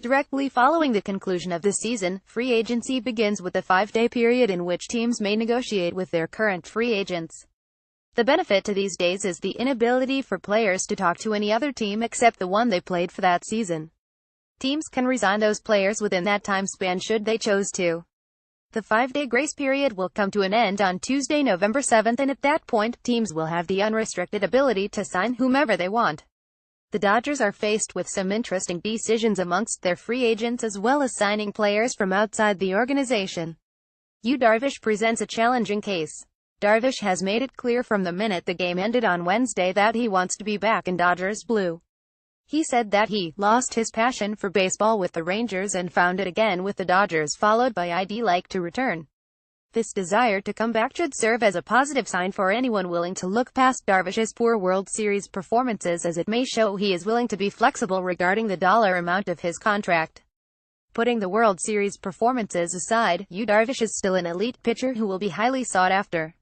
Directly following the conclusion of the season, free agency begins with a 5-day period in which teams may negotiate with their current free agents. The benefit to these days is the inability for players to talk to any other team except the one they played for that season. Teams can resign those players within that time span should they choose to. The 5-day grace period will come to an end on Tuesday, November 7th, and at that point, teams will have the unrestricted ability to sign whomever they want. The Dodgers are faced with some interesting decisions amongst their free agents as well as signing players from outside the organization. Yu Darvish presents a challenging case. Darvish has made it clear from the minute the game ended on Wednesday that he wants to be back in Dodgers blue. He said that he lost his passion for baseball with the Rangers and found it again with the Dodgers, followed by I'd like to return. This desire to come back should serve as a positive sign for anyone willing to look past Darvish's poor World Series performances, as it may show he is willing to be flexible regarding the dollar amount of his contract. Putting the World Series performances aside, Yu Darvish is still an elite pitcher who will be highly sought after.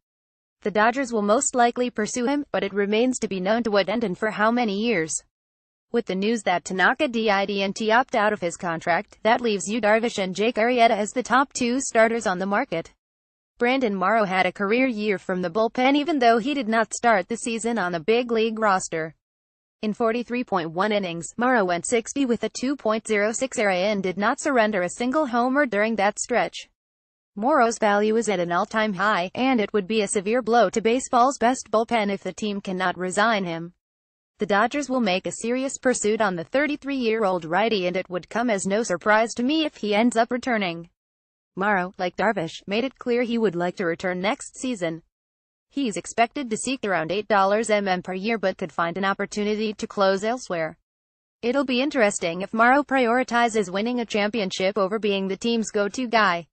The Dodgers will most likely pursue him, but it remains to be known to what end and for how many years. With the news that Tanaka didn't opt out of his contract, that leaves Yu Darvish and Jake Arrieta as the top two starters on the market. Brandon Morrow had a career year from the bullpen even though he did not start the season on the big league roster. In 43.1 innings, Morrow went 60 with a 2.06 ERA and did not surrender a single homer during that stretch. Morrow's value is at an all-time high, and it would be a severe blow to baseball's best bullpen if the team cannot resign him. The Dodgers will make a serious pursuit on the 33-year-old righty, and it would come as no surprise to me if he ends up returning. Morrow, like Darvish, made it clear he would like to return next season. He's expected to seek around $8 per year but could find an opportunity to close elsewhere. It'll be interesting if Morrow prioritizes winning a championship over being the team's go-to guy.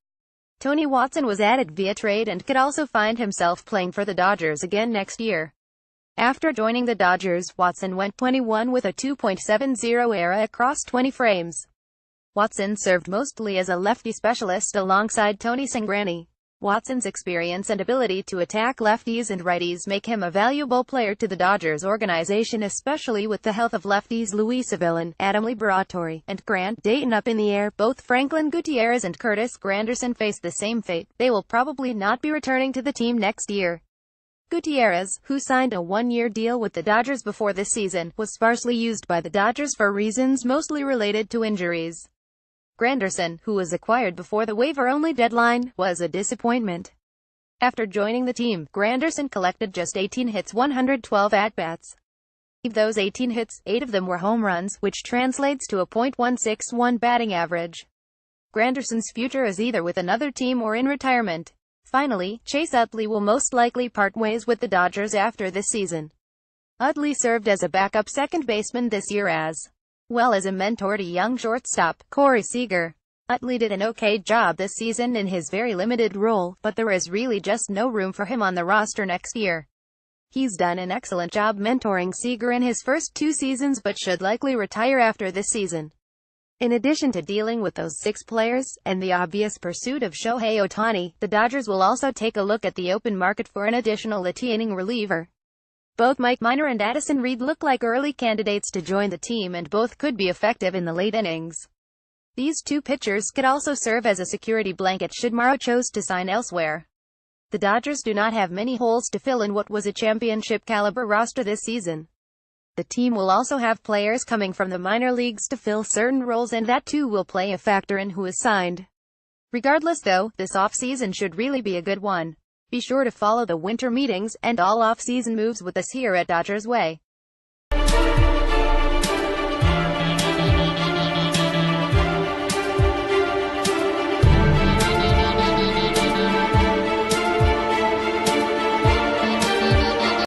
Tony Watson was added via trade and could also find himself playing for the Dodgers again next year. After joining the Dodgers, Watson went 21 with a 2.70 ERA across 20 frames. Watson served mostly as a lefty specialist alongside Tony Cingrani. Watson's experience and ability to attack lefties and righties make him a valuable player to the Dodgers organization, especially with the health of lefties Luis Avilan, Adam Liberatore, and Grant Dayton up in the air. Both Franklin Gutierrez and Curtis Granderson face the same fate. They will probably not be returning to the team next year. Gutierrez, who signed a one-year deal with the Dodgers before this season, was sparsely used by the Dodgers for reasons mostly related to injuries. Granderson, who was acquired before the waiver-only deadline, was a disappointment. After joining the team, Granderson collected just 18 hits, 112 at-bats. Of those 18 hits, 8 of them were home runs, which translates to a .161 batting average. Granderson's future is either with another team or in retirement. Finally, Chase Utley will most likely part ways with the Dodgers after this season. Utley served as a backup second baseman this year as well as a mentor to young shortstop, Corey Seager. Utley did an okay job this season in his very limited role, but there is really just no room for him on the roster next year. He's done an excellent job mentoring Seager in his first 2 seasons but should likely retire after this season. In addition to dealing with those 6 players, and the obvious pursuit of Shohei Ohtani, the Dodgers will also take a look at the open market for an additional late-inning reliever. Both Mike Minor and Addison Reed look like early candidates to join the team, and both could be effective in the late innings. These 2 pitchers could also serve as a security blanket should Morrow choose to sign elsewhere. The Dodgers do not have many holes to fill in what was a championship-caliber roster this season. The team will also have players coming from the minor leagues to fill certain roles, and that too will play a factor in who is signed. Regardless though, this offseason should really be a good one. Be sure to follow the winter meetings and all off-season moves with us here at Dodgers Way.